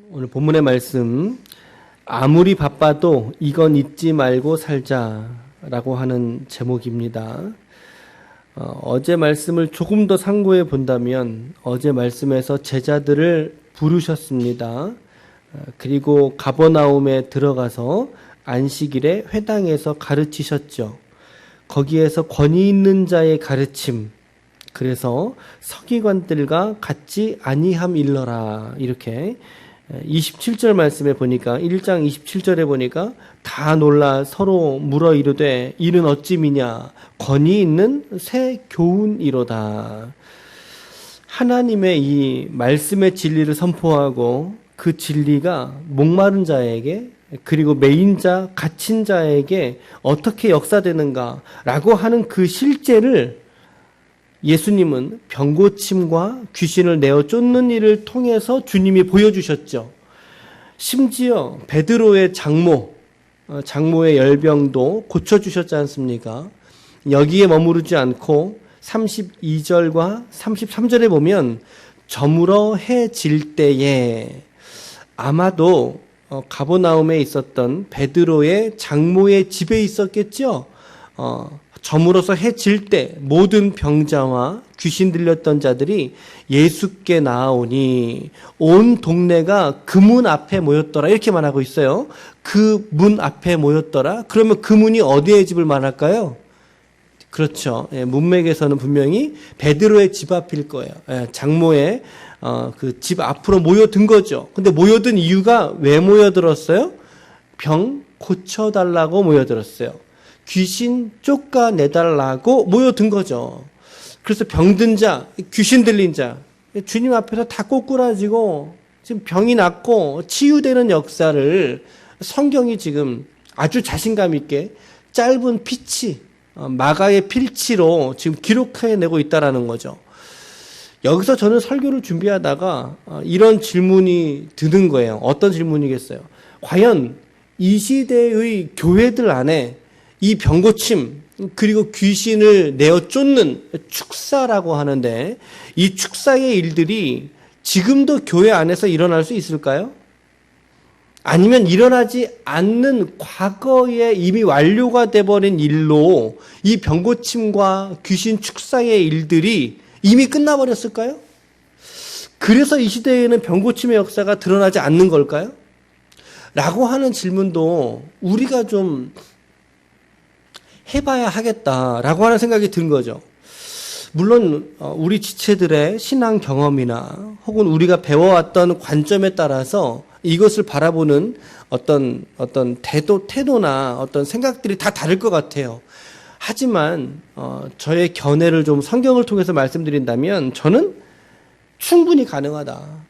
오늘 본문의 말씀, 아무리 바빠도 이건 잊지 말고 살자라고 하는 제목입니다. 어제 말씀을 조금 더 상고해 본다면 어제 말씀에서 제자들을 부르셨습니다. 그리고 가버나움에 들어가서 안식일에 회당에서 가르치셨죠. 거기에서 권위 있는 자의 가르침, 그래서 서기관들과 같지 아니함 일러라, 이렇게 27절 말씀에 보니까 1장 27절에 보니까 다 놀라 서로 물어 이르되 이는 어찌 미냐 권위 있는 새 교훈이로다. 하나님의 이 말씀의 진리를 선포하고 그 진리가 목마른 자에게 그리고 메인 자, 갇힌 자에게 어떻게 역사되는가라고 하는 그 실제를 예수님은 병고침과 귀신을 내어 쫓는 일을 통해서 주님이 보여주셨죠. 심지어 베드로의 장모의 열병도 고쳐주셨지 않습니까? 여기에 머무르지 않고 32절과 33절에 보면 저물어 해질 때에, 아마도 가버나움에 있었던 베드로의 장모의 집에 있었겠죠. 저물어서 해질 때 모든 병자와 귀신 들렸던 자들이 예수께 나아오니 온 동네가 그 문 앞에 모였더라, 이렇게 말하고 있어요. 그 문 앞에 모였더라. 그러면 그 문이 어디의 집을 말할까요? 그렇죠. 문맥에서는 분명히 베드로의 집 앞일 거예요. 장모의 그 집 앞으로 모여든 거죠. 근데 모여든 이유가 왜 모여들었어요? 병 고쳐달라고 모여들었어요. 귀신 쫓아내달라고 모여든 거죠. 그래서 병든 자, 귀신 들린 자, 주님 앞에서 다 꼬꾸라지고 지금 병이 낫고 치유되는 역사를 성경이 지금 아주 자신감 있게 짧은 피치, 마가의 필치로 지금 기록해내고 있다라는 거죠. 여기서 저는 설교를 준비하다가 이런 질문이 드는 거예요. 어떤 질문이겠어요? 과연 이 시대의 교회들 안에 이 병고침 그리고 귀신을 내어 쫓는 축사라고 하는데 이 축사의 일들이 지금도 교회 안에서 일어날 수 있을까요? 아니면 일어나지 않는 과거에 이미 완료가 돼버린 일로 이 병고침과 귀신 축사의 일들이 이미 끝나버렸을까요? 그래서 이 시대에는 병고침의 역사가 드러나지 않는 걸까요? 라고 하는 질문도 우리가 좀 해봐야 하겠다라고 하는 생각이 든 거죠. 물론 우리 지체들의 신앙 경험이나 혹은 우리가 배워왔던 관점에 따라서 이것을 바라보는 어떤 태도나 어떤 생각들이 다 다를 것 같아요. 하지만 저의 견해를 좀 성경을 통해서 말씀드린다면 저는 충분히 가능하다.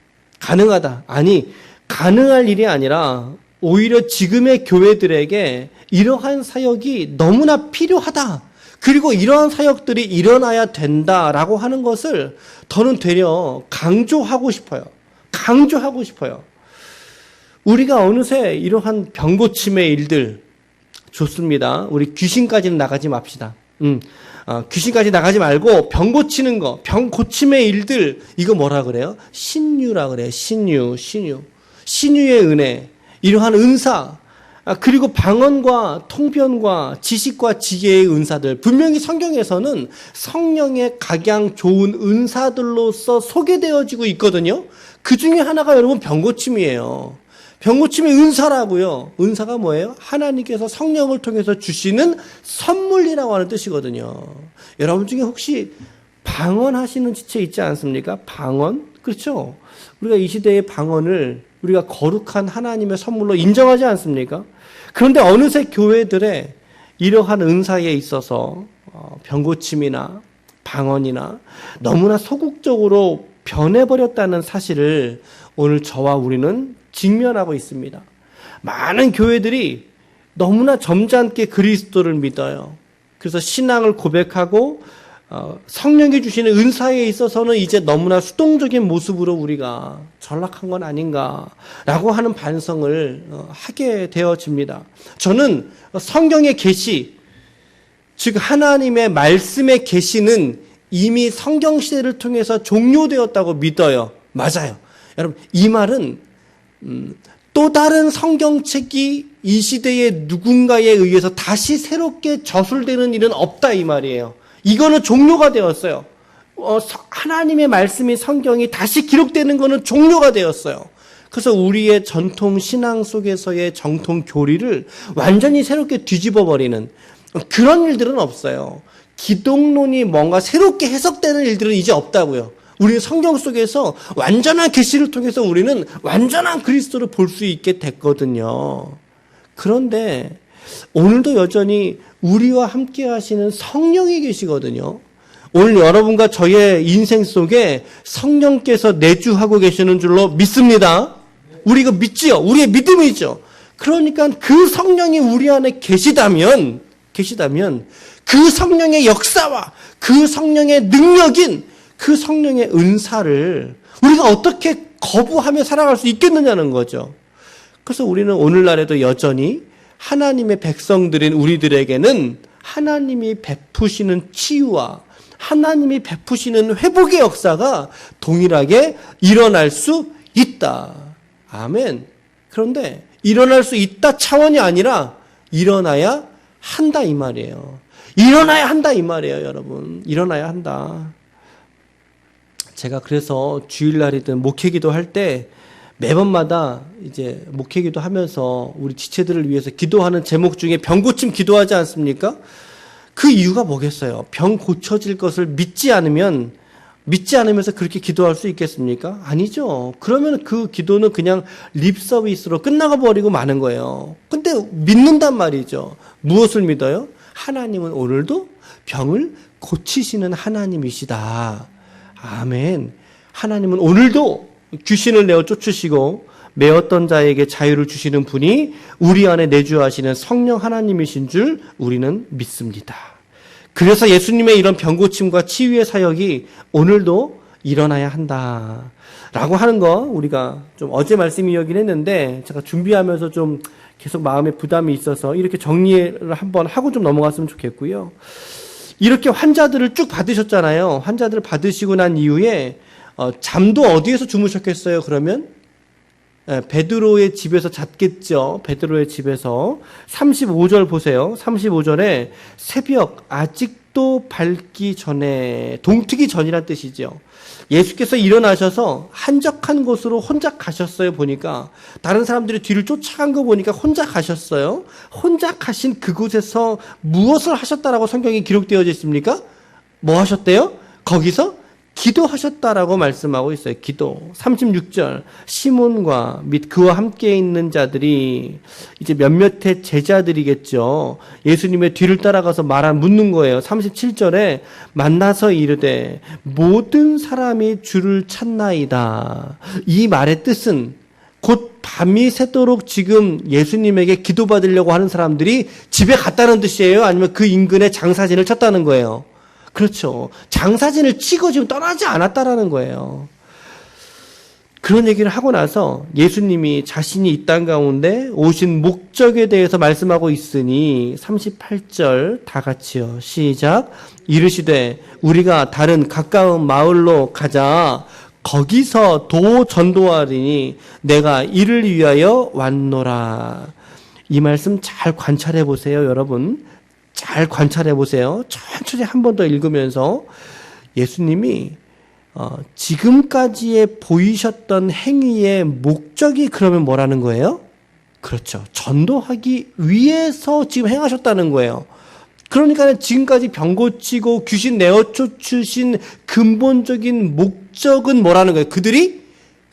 아니, 가능할 일이 아니라 오히려 지금의 교회들에게 이러한 사역이 너무나 필요하다. 그리고 이러한 사역들이 일어나야 된다라고 하는 것을 저는 되려 강조하고 싶어요. 우리가 어느새 이러한 병고침의 일들, 좋습니다. 우리 귀신까지는 나가지 맙시다. 귀신까지 나가지 말고 병 고치는 거, 병 고침의 일들, 이거 뭐라 그래요? 신유라 그래요. 신유의 은혜, 이러한 은사, 그리고 방언과 통변과 지식과 지혜의 은사들, 분명히 성경에서는 성령의 각양 좋은 은사들로서 소개되어지고 있거든요. 그 중에 하나가 여러분 병고침이에요. 병고침의 은사라고요. 은사가 뭐예요? 하나님께서 성령을 통해서 주시는 선물이라고 하는 뜻이거든요. 여러분 중에 혹시 방언하시는 지체 있지 않습니까? 방언? 그렇죠? 우리가 이 시대의 방언을 우리가 거룩한 하나님의 선물로 인정하지 않습니까? 그런데 어느새 교회들의 이러한 은사에 있어서 병고침이나 방언이나 너무나 소극적으로 변해버렸다는 사실을 오늘 저와 우리는 직면하고 있습니다. 많은 교회들이 너무나 점잖게 그리스도를 믿어요. 그래서 신앙을 고백하고 성령이 주시는 은사에 있어서는 이제 너무나 수동적인 모습으로 우리가 전락한 건 아닌가라고 하는 반성을 하게 되어집니다. 저는 성경의 계시, 즉 하나님의 말씀의 계시는 이미 성경 시대를 통해서 종료되었다고 믿어요. 맞아요. 여러분, 이 말은 또 다른 성경책이 이 시대의 누군가에 의해서 다시 새롭게 저술되는 일은 없다 이 말이에요. 이거는 종료가 되었어요. 하나님의 말씀이 성경이 다시 기록되는 거는 종료가 되었어요. 그래서 우리의 전통 신앙 속에서의 정통 교리를 완전히 새롭게 뒤집어 버리는 그런 일들은 없어요. 기독론이 뭔가 새롭게 해석되는 일들은 이제 없다고요. 우리는 성경 속에서 완전한 계시를 통해서 우리는 완전한 그리스도를 볼 수 있게 됐거든요. 그런데 오늘도 여전히 우리와 함께 하시는 성령이 계시거든요. 오늘 여러분과 저의 인생 속에 성령께서 내주하고 계시는 줄로 믿습니다. 우리 이거 믿지요? 우리의 믿음이죠. 그러니까 그 성령이 우리 안에 계시다면 그 성령의 역사와 그 성령의 능력인 그 성령의 은사를 우리가 어떻게 거부하며 살아갈 수 있겠느냐는 거죠. 그래서 우리는 오늘날에도 여전히 하나님의 백성들인 우리들에게는 하나님이 베푸시는 치유와 하나님이 베푸시는 회복의 역사가 동일하게 일어날 수 있다. 아멘. 그런데 일어날 수 있다 차원이 아니라 일어나야 한다 이 말이에요. 일어나야 한다 이 말이에요, 여러분. 일어나야 한다. 제가 그래서 주일날이든 목회기도 할 때 매번마다 이제 목회기도 하면서 우리 지체들을 위해서 기도하는 제목 중에 병 고침 기도하지 않습니까? 그 이유가 뭐겠어요? 병 고쳐질 것을 믿지 않으면서 그렇게 기도할 수 있겠습니까? 아니죠. 그러면 그 기도는 그냥 립 서비스로 끝나가 버리고 마는 거예요. 근데 믿는단 말이죠. 무엇을 믿어요? 하나님은 오늘도 병을 고치시는 하나님이시다. 아멘. 하나님은 오늘도 귀신을 내어 쫓으시고 매었던 자에게 자유를 주시는 분이 우리 안에 내주하시는 성령 하나님이신 줄 우리는 믿습니다. 그래서 예수님의 이런 병고침과 치유의 사역이 오늘도 일어나야 한다 라고 하는 거 우리가 좀 어제 말씀이었긴 했는데 제가 준비하면서 좀 계속 마음에 부담이 있어서 이렇게 정리를 한번 하고 좀 넘어갔으면 좋겠고요. 이렇게 환자들을 쭉 받으셨잖아요. 환자들을 받으시고 난 이후에 잠도 어디에서 주무셨겠어요? 그러면 베드로의 집에서 잤겠죠. 베드로의 집에서 35절 보세요. 35절에 새벽 아직도 밝기 전에 동트기 전이란 뜻이죠. 예수께서 일어나셔서 한적한 곳으로 혼자 가셨어요. 보니까 다른 사람들이 뒤를 쫓아간 거 보니까 혼자 가셨어요. 혼자 가신 그곳에서 무엇을 하셨다라고 성경이 기록되어져 있습니까? 뭐 하셨대요? 거기서 기도하셨다라고 말씀하고 있어요. 기도. 36절 시몬과 및 그와 함께 있는 자들이 이제 몇몇의 제자들이겠죠. 예수님의 뒤를 따라가서 묻는 거예요. 37절에 만나서 이르되 모든 사람이 주를 찾나이다. 이 말의 뜻은 곧 밤이 새도록 지금 예수님에게 기도받으려고 하는 사람들이 집에 갔다는 뜻이에요? 아니면 그 인근에 장사진을 쳤다는 거예요? 그렇죠. 장사진을 치고 지금 떠나지 않았다라는 거예요. 그런 얘기를 하고 나서 예수님이 자신이 이 땅 가운데 오신 목적에 대해서 말씀하고 있으니 38절 다 같이요. 시작. 이르시되 우리가 다른 가까운 마을로 가자. 거기서 도 전도하리니 내가 이를 위하여 왔노라. 이 말씀 잘 관찰해 보세요, 여러분. 잘 관찰해 보세요. 천천히 한 번 더 읽으면서 예수님이 지금까지의 보이셨던 행위의 목적이 그러면 뭐라는 거예요? 그렇죠. 전도하기 위해서 지금 행하셨다는 거예요. 그러니까 지금까지 병 고치고 귀신 내어 쫓으신 근본적인 목적은 뭐라는 거예요? 그들이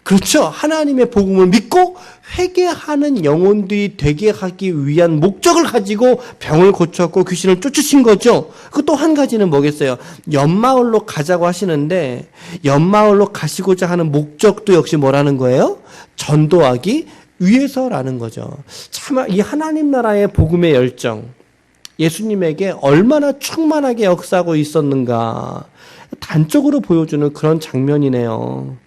그렇죠. 하나님의 복음을 믿고 회개하는 영혼들이 되게 하기 위한 목적을 가지고 병을 고쳤고 귀신을 쫓으신 거죠. 그 또 한 가지는 뭐겠어요? 옆마을로 가자고 하시는데 옆마을로 가시고자 하는 목적도 역시 뭐라는 거예요? 전도하기 위해서라는 거죠. 참 이 하나님 나라의 복음의 열정, 예수님에게 얼마나 충만하게 역사하고 있었는가 단적으로 보여주는 그런 장면이네요.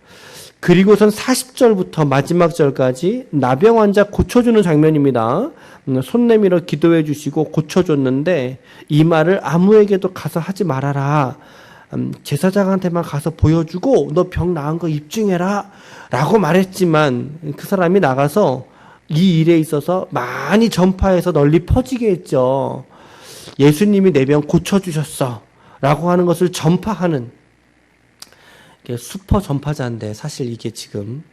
그리고선 40절부터 마지막 절까지 나병 환자 고쳐주는 장면입니다. 손 내밀어 기도해 주시고 고쳐줬는데 이 말을 아무에게도 가서 하지 말아라 제사장한테만 가서 보여주고 너 병 나은 거 입증해라 라고 말했지만 그 사람이 나가서 이 일에 있어서 많이 전파해서 널리 퍼지게 했죠. 예수님이 내 병 고쳐주셨어 라고 하는 것을 전파하는 슈퍼 전파자인데, 사실 이게 지금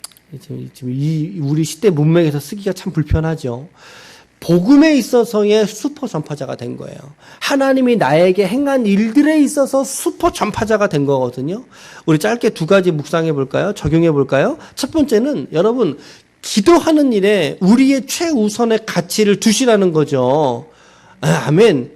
우리 시대 문맥에서 쓰기가 참 불편하죠. 복음에 있어서의 슈퍼 전파자가 된 거예요. 하나님이 나에게 행한 일들에 있어서 슈퍼 전파자가 된 거거든요. 우리 짧게 두 가지 묵상해 볼까요? 적용해 볼까요? 첫 번째는 여러분, 기도하는 일에 우리의 최우선의 가치를 두시라는 거죠. 아멘.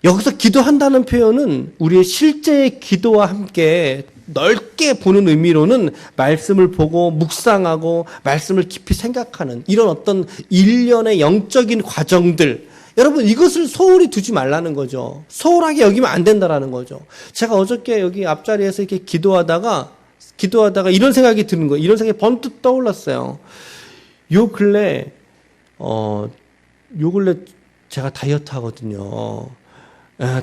여기서 기도한다는 표현은 우리의 실제의 기도와 함께 넓게 보는 의미로는 말씀을 보고 묵상하고 말씀을 깊이 생각하는 이런 어떤 일련의 영적인 과정들, 여러분 이것을 소홀히 두지 말라는 거죠. 소홀하게 여기면 안 된다라는 거죠. 제가 어저께 여기 앞자리에서 이렇게 기도하다가 이런 생각이 드는 거예요. 이런 생각이 번뜩 떠올랐어요. 요 근래 제가 다이어트 하거든요.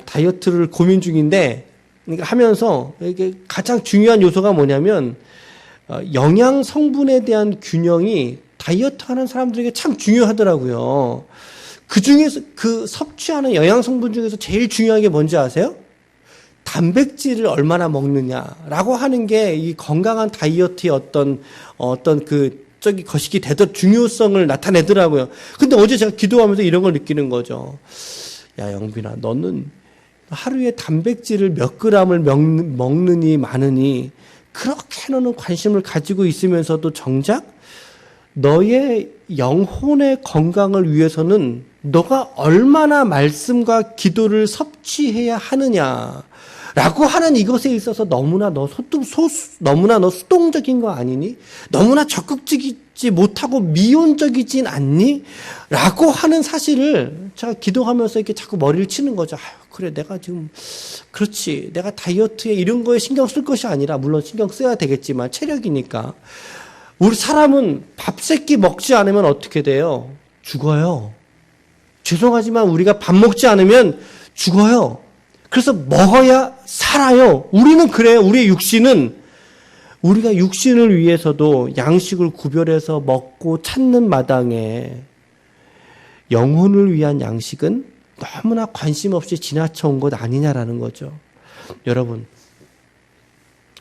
다이어트를 고민 중인데, 그러니까 하면서 이게 가장 중요한 요소가 뭐냐면 영양 성분에 대한 균형이 다이어트 하는 사람들에게 참 중요하더라고요. 그 중에서 그 섭취하는 영양 성분 중에서 제일 중요한 게 뭔지 아세요? 단백질을 얼마나 먹느냐라고 하는 게 이 건강한 다이어트의 어떤 거시기 되더 중요성을 나타내더라고요. 근데 어제 제가 기도하면서 이런 걸 느끼는 거죠. 야, 영빈아, 너는 하루에 단백질을 몇 그램을 먹느니 마느니 그렇게 너는 관심을 가지고 있으면서도 정작 너의 영혼의 건강을 위해서는 너가 얼마나 말씀과 기도를 섭취해야 하느냐라고 하는 이것에 있어서 너무나 너 수동적인 거 아니니? 너무나 적극적이지 못하고 미온적이진 않니? 라고 하는 사실을 제가 기도하면서 이렇게 자꾸 머리를 치는 거죠. 아유, 그래, 내가 지금, 그렇지. 내가 다이어트에 이런 거에 신경 쓸 것이 아니라, 물론 신경 써야 되겠지만, 체력이니까. 우리 사람은 밥 세끼 먹지 않으면 어떻게 돼요? 죽어요. 죄송하지만 우리가 밥 먹지 않으면 죽어요. 그래서 먹어야 살아요. 우리는 그래요. 우리의 육신은, 우리가 육신을 위해서도 양식을 구별해서 먹고 찾는 마당에 영혼을 위한 양식은 너무나 관심 없이 지나쳐온 것 아니냐라는 거죠. 여러분,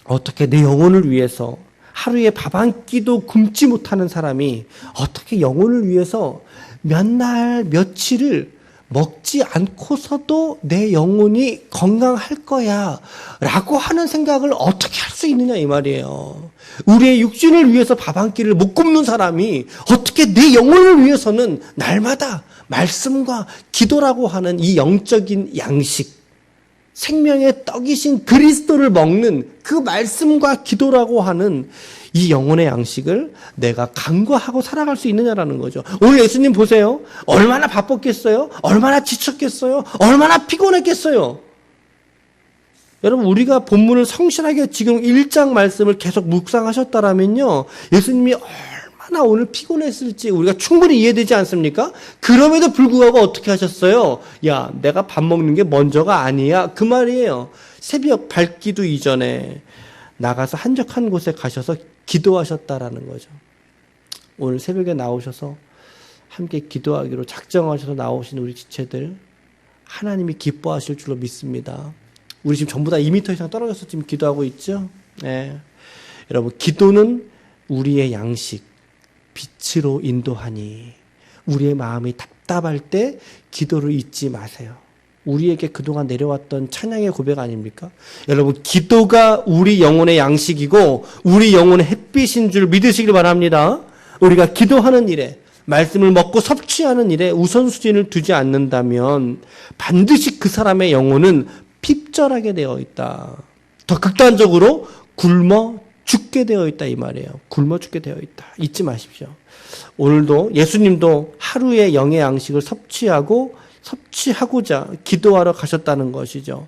어떻게 내 영혼을 위해서 하루에 밥 한 끼도 굶지 못하는 사람이 어떻게 영혼을 위해서 몇 날, 며칠을 먹지 않고서도 내 영혼이 건강할 거야 라고 하는 생각을 어떻게 할 수 있느냐 이 말이에요. 우리의 육신을 위해서 밥 한 끼를 못 굶는 사람이 어떻게 내 영혼을 위해서는 날마다 말씀과 기도라고 하는 이 영적인 양식, 생명의 떡이신 그리스도를 먹는 그 말씀과 기도라고 하는 이 영혼의 양식을 내가 간과하고 살아갈 수 있느냐라는 거죠. 오늘 예수님 보세요. 얼마나 바빴겠어요? 얼마나 지쳤겠어요? 얼마나 피곤했겠어요? 여러분, 우리가 본문을 성실하게 지금 1장 말씀을 계속 묵상하셨다라면요, 예수님이 얼마나 오늘 피곤했을지 우리가 충분히 이해되지 않습니까? 그럼에도 불구하고 어떻게 하셨어요? 야, 내가 밥 먹는 게 먼저가 아니야. 그 말이에요. 새벽 밝기도 이전에 나가서 한적한 곳에 가셔서 기도하셨다라는 거죠. 오늘 새벽에 나오셔서 함께 기도하기로 작정하셔서 나오신 우리 지체들, 하나님이 기뻐하실 줄로 믿습니다. 우리 지금 전부 다 2m 이상 떨어져서 지금 기도하고 있죠? 네. 여러분, 기도는 우리의 양식, 빛으로 인도하니, 우리의 마음이 답답할 때 기도를 잊지 마세요. 우리에게 그동안 내려왔던 찬양의 고백 아닙니까? 여러분, 기도가 우리 영혼의 양식이고 우리 영혼의 햇빛인 줄 믿으시길 바랍니다. 우리가 기도하는 일에, 말씀을 먹고 섭취하는 일에 우선순위를 두지 않는다면 반드시 그 사람의 영혼은 핍절하게 되어 있다. 더 극단적으로 굶어 죽게 되어 있다 이 말이에요. 굶어 죽게 되어 있다. 잊지 마십시오. 오늘도 예수님도 하루의 영의 양식을 섭취하고자 기도하러 가셨다는 것이죠.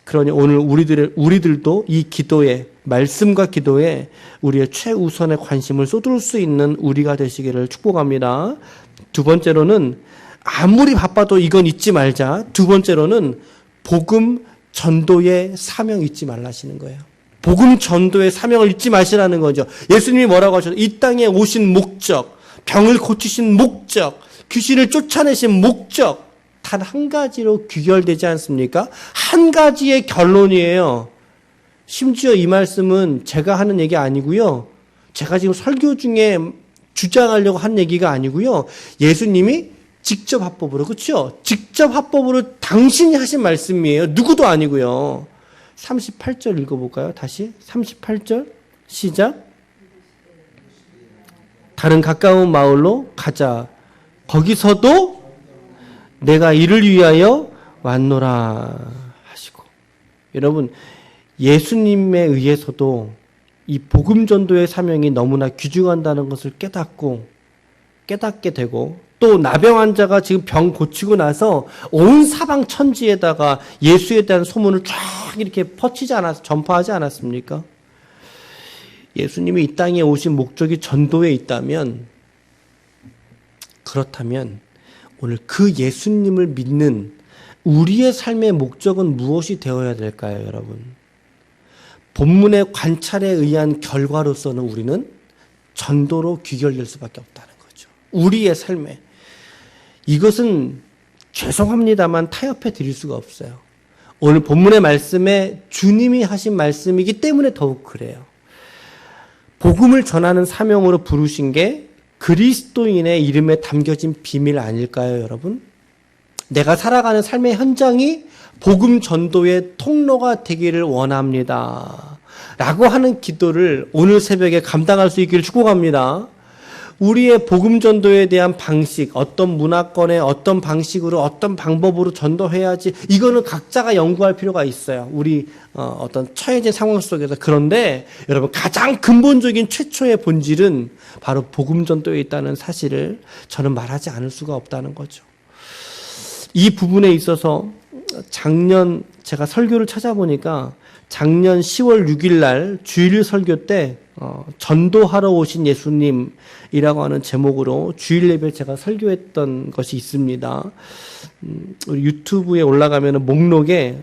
그러니 오늘 우리들도 이 기도에, 말씀과 기도에 우리의 최우선의 관심을 쏟을 수 있는 우리가 되시기를 축복합니다. 두 번째로는 아무리 바빠도 이건 잊지 말자. 두 번째로는 복음, 전도의 사명 잊지 말라시는 거예요. 복음 전도의 사명을 잊지 마시라는 거죠. 예수님이 뭐라고 하셨어요? 이 땅에 오신 목적, 병을 고치신 목적, 귀신을 쫓아내신 목적 단 한 가지로 귀결되지 않습니까? 한 가지의 결론이에요. 심지어 이 말씀은 제가 하는 얘기 아니고요. 제가 지금 설교 중에 주장하려고 한 얘기가 아니고요. 예수님이 직접 합법으로, 그렇죠? 직접 합법으로 당신이 하신 말씀이에요. 누구도 아니고요. 38절 읽어볼까요? 다시 38절 시작. 다른 가까운 마을로 가자. 거기서도 내가 이를 위하여 왔노라 하시고. 여러분, 예수님에 의해서도 이 복음 전도의 사명이 너무나 귀중하다는 것을 깨닫게 되고, 또 나병 환자가 지금 병 고치고 나서 온 사방 천지에다가 예수에 대한 소문을 쫙 이렇게 전파하지 않았습니까? 예수님이 이 땅에 오신 목적이 전도에 있다면, 그렇다면 오늘 그 예수님을 믿는 우리의 삶의 목적은 무엇이 되어야 될까요, 여러분? 본문의 관찰에 의한 결과로서는 우리는 전도로 귀결될 수밖에 없다는 거죠. 우리의 삶에. 이것은 죄송합니다만 타협해 드릴 수가 없어요. 오늘 본문의 말씀에 주님이 하신 말씀이기 때문에 더욱 그래요. 복음을 전하는 사명으로 부르신 게 그리스도인의 이름에 담겨진 비밀 아닐까요, 여러분? 내가 살아가는 삶의 현장이 복음 전도의 통로가 되기를 원합니다. 라고 하는 기도를 오늘 새벽에 감당할 수 있기를 축복합니다. 우리의 복음 전도에 대한 방식, 어떤 문화권에 어떤 방식으로 어떤 방법으로 전도해야지, 이거는 각자가 연구할 필요가 있어요. 우리 어떤 처해진 상황 속에서. 그런데 여러분, 가장 근본적인 최초의 본질은 바로 복음 전도에 있다는 사실을 저는 말하지 않을 수가 없다는 거죠. 이 부분에 있어서 작년 제가 설교를 찾아보니까 작년 10월 6일 날 주일 설교 때 전도하러 오신 예수님이라고 하는 제목으로 주일 예배 제가 설교했던 것이 있습니다. 우리 유튜브에 올라가면 목록에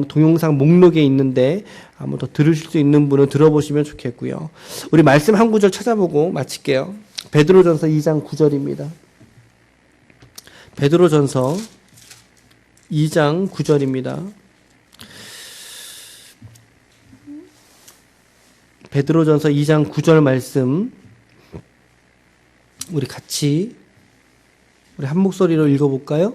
동영상 목록에 있는데 한번 더 들으실 수 있는 분은 들어보시면 좋겠고요. 우리 말씀 한 구절 찾아보고 마칠게요. 베드로전서 2장 9절입니다. 베드로전서 2장 9절입니다. 베드로전서 2장 9절 말씀 우리 같이 우리 한 목소리로 읽어볼까요?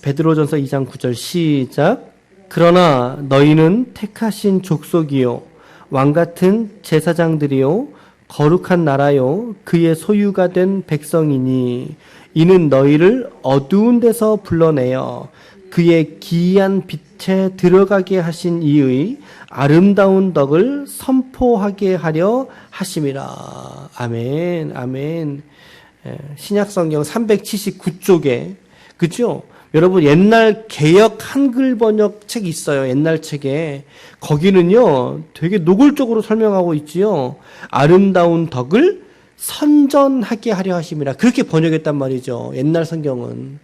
베드로전서 2장 9절 시작. 그러나 너희는 택하신 족속이요 왕같은 제사장들이요 거룩한 나라요 그의 소유가 된 백성이니 이는 너희를 어두운 데서 불러내어 그의 기이한 빛에 들어가게 하신 이의 아름다운 덕을 선포하게 하려 하심이라. 아멘, 아멘. 신약성경 379쪽에, 그죠? 여러분, 옛날 개역 한글 번역 책 있어요. 옛날 책에. 거기는요, 되게 노골적으로 설명하고 있지요. 아름다운 덕을 선전하게 하려 하심이라. 그렇게 번역했단 말이죠. 옛날 성경은.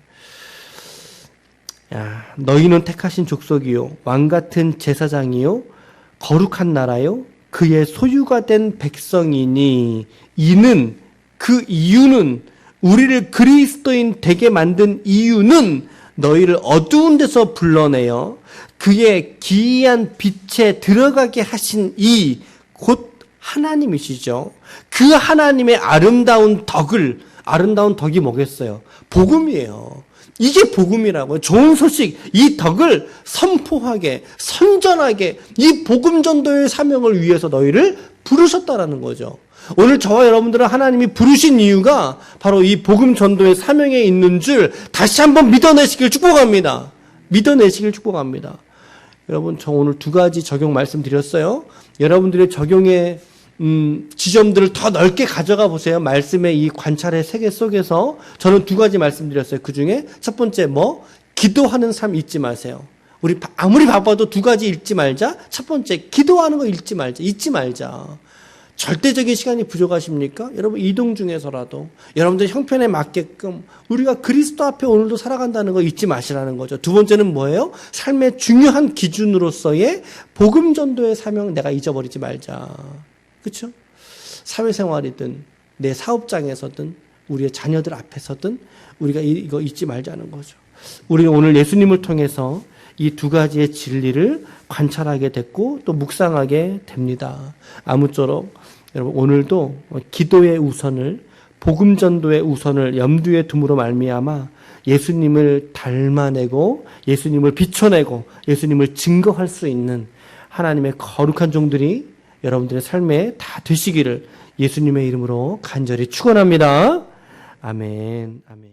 야, 너희는 택하신 족속이요 왕같은 제사장이요 거룩한 나라요 그의 소유가 된 백성이니 이는 그 이유는 우리를 그리스도인 되게 만든 이유는 너희를 어두운 데서 불러내어 그의 기이한 빛에 들어가게 하신 이 곧 하나님이시죠. 그 하나님의 아름다운 덕이 뭐겠어요? 복음이에요. 이게 복음이라고요. 좋은 소식, 이 덕을 선포하게, 선전하게, 이 복음 전도의 사명을 위해서 너희를 부르셨다라는 거죠. 오늘 저와 여러분들은 하나님이 부르신 이유가 바로 이 복음 전도의 사명에 있는 줄 다시 한번 믿어내시길 축복합니다. 믿어내시길 축복합니다. 여러분, 저 오늘 두 가지 적용 말씀드렸어요. 여러분들의 적용의 지점들을 더 넓게 가져가 보세요. 말씀의 이 관찰의 세계 속에서 저는 두 가지 말씀드렸어요. 그 중에 첫 번째 기도하는 삶 잊지 마세요. 우리 아무리 바빠도 두 가지 잊지 말자. 첫 번째, 기도하는 거 잊지 말자. 절대적인 시간이 부족하십니까? 여러분 이동 중에서라도 여러분들 형편에 맞게끔 우리가 그리스도 앞에 오늘도 살아간다는 거 잊지 마시라는 거죠. 두 번째는 뭐예요? 삶의 중요한 기준으로서의 복음 전도의 사명 내가 잊어버리지 말자. 그렇죠? 사회생활이든 내 사업장에서든 우리의 자녀들 앞에서든 우리가 이거 잊지 말자는 거죠. 우리는 오늘 예수님을 통해서 이 두 가지의 진리를 관찰하게 됐고 또 묵상하게 됩니다. 아무쪼록 여러분 오늘도 기도의 우선을 복음 전도의 우선을 염두에 둠으로 말미암아 예수님을 닮아내고 예수님을 비춰내고 예수님을 증거할 수 있는 하나님의 거룩한 종들이 여러분들의 삶에 다 되시기를 예수님의 이름으로 간절히 축원합니다. 아멘. 아멘.